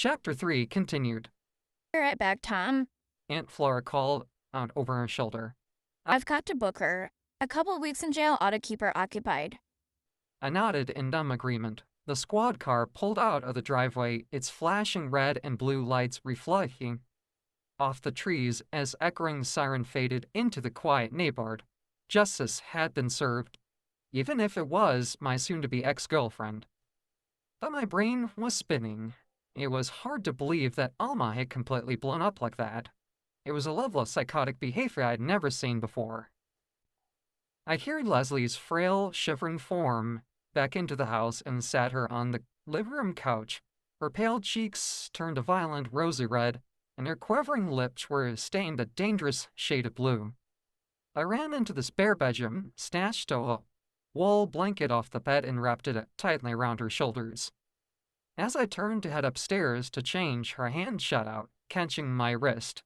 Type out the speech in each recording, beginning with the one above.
Chapter 3 continued. Be right back, Tom. Aunt Flora called out over her shoulder. I've got to book her. A couple of weeks in jail ought to keep her occupied. I nodded in dumb agreement. The squad car pulled out of the driveway, its flashing red and blue lights reflecting off the trees as echoing siren faded into the quiet neighborhood. Justice had been served, even if it was my soon-to-be ex-girlfriend. But my brain was spinning. It was hard to believe that Alma had completely blown up like that. It was a level of psychotic behavior I'd never seen before. I carried Leslie's frail, shivering form back into the house and sat her on the living room couch. Her pale cheeks turned a violent rosy red, and her quivering lips were stained a dangerous shade of blue. I ran into the spare bedroom, snatched a wool blanket off the bed, and wrapped it tightly around her shoulders. As I turned to head upstairs to change, her hand shot out, catching my wrist.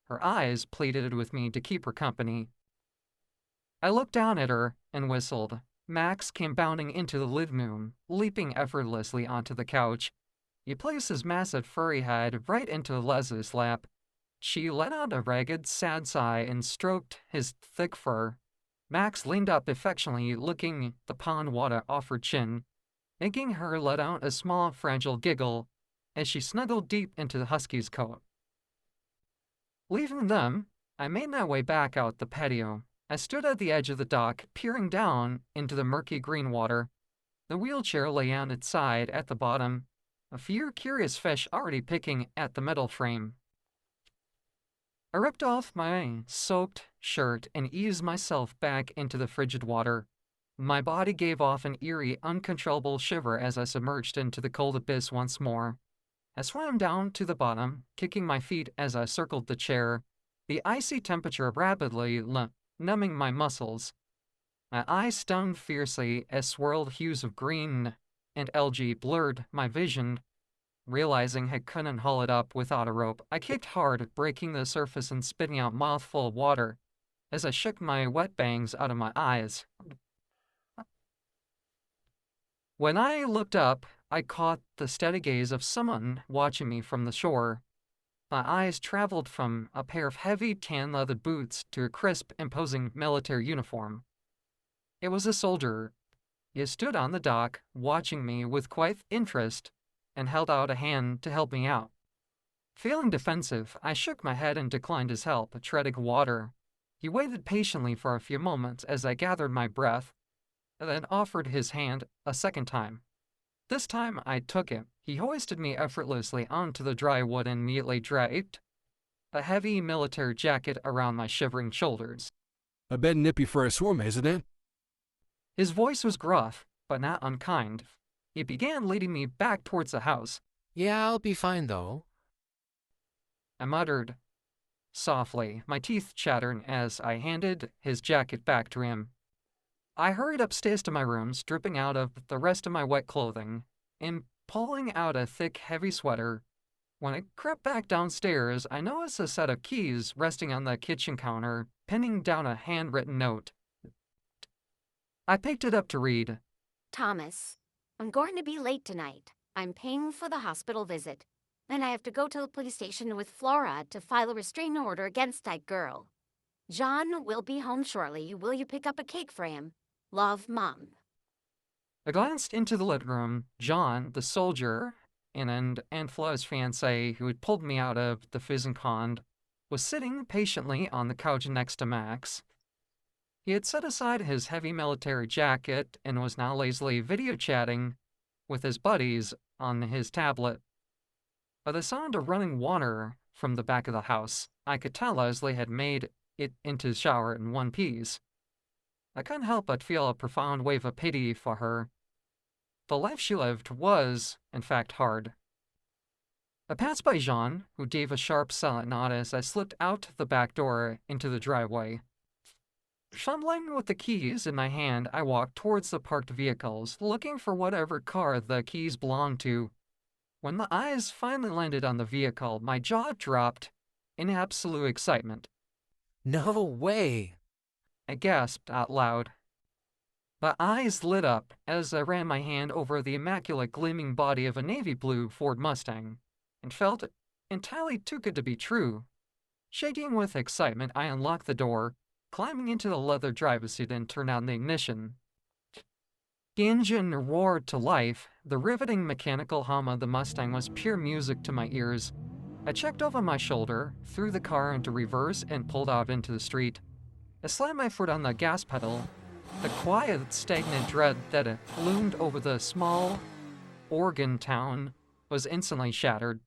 Her eyes pleaded with me to keep her company. I looked down at her and whistled. Max came bounding into the living room, leaping effortlessly onto the couch. He placed his massive furry head right into Leslie's lap. She let out a ragged, sad sigh and stroked his thick fur. Max leaned up affectionately, licking the pond water off her chin, making her let out a small, fragile giggle as she snuggled deep into the husky's coat. Leaving them, I made my way back out the patio. I stood at the edge of the dock, peering down into the murky green water. The wheelchair lay on its side at the bottom, a few curious fish already picking at the metal frame. I ripped off my soaked shirt and eased myself back into the frigid water. My body gave off an eerie, uncontrollable shiver as I submerged into the cold abyss once more. I swam down to the bottom, kicking my feet as I circled the chair, the icy temperature rapidly numbing my muscles. My eyes stung fiercely as swirled hues of green and algae blurred my vision. Realizing I couldn't haul it up without a rope, I kicked hard, breaking the surface and spitting out a mouthful of water as I shook my wet bangs out of my eyes. When I looked up, I caught the steady gaze of someone watching me from the shore. My eyes traveled from a pair of heavy tan-leather boots to a crisp, imposing military uniform. It was a soldier. He stood on the dock, watching me with quiet interest, and held out a hand to help me out. Feeling defensive, I shook my head and declined his help, treading water. He waited patiently for a few moments as I gathered my breath, and then offered his hand a second time. This time I took it. He hoisted me effortlessly onto the dry wood and immediately draped a heavy military jacket around my shivering shoulders. A bit nippy for a swim, isn't it? His voice was gruff, but not unkind. He began leading me back towards the house. Yeah, I'll be fine, though. I muttered softly, my teeth chattering as I handed his jacket back to him. I hurried upstairs to my room, stripping out of the rest of my wet clothing, and pulling out a thick, heavy sweater. When I crept back downstairs, I noticed a set of keys resting on the kitchen counter, pinning down a handwritten note. I picked it up to read. Thomas, I'm going to be late tonight. I'm paying for the hospital visit. Then I have to go to the police station with Flora to file a restraining order against that girl. John will be home shortly. Will you pick up a cake for him? Love, Mom. I glanced into the living room. John, the soldier, and Aunt Flora's fiancé, who had pulled me out of the fizzing pond, was sitting patiently on the couch next to Max. He had set aside his heavy military jacket and was now lazily video chatting with his buddies on his tablet. By the sound of running water from the back of the house, I could tell Leslie had made it into the shower in one piece. I couldn't help but feel a profound wave of pity for her. The life she lived was, in fact, hard. I passed by Jean, who gave a sharp silent nod as I slipped out the back door into the driveway. Fumbling with the keys in my hand, I walked towards the parked vehicles, looking for whatever car the keys belonged to. When my eyes finally landed on the vehicle, my jaw dropped in absolute excitement. No way! I gasped out loud. My eyes lit up as I ran my hand over the immaculate gleaming body of a navy blue Ford Mustang. and felt entirely too good to be true. Shaking with excitement, I unlocked the door, climbing into the leather driver's seat and turned on the ignition. The engine roared to life. The riveting mechanical hum of the Mustang was pure music to my ears. I checked over my shoulder, threw the car into reverse, and pulled out into the street. I slammed my foot on the gas pedal. The quiet, stagnant dread that loomed over the small Oregon town was instantly shattered.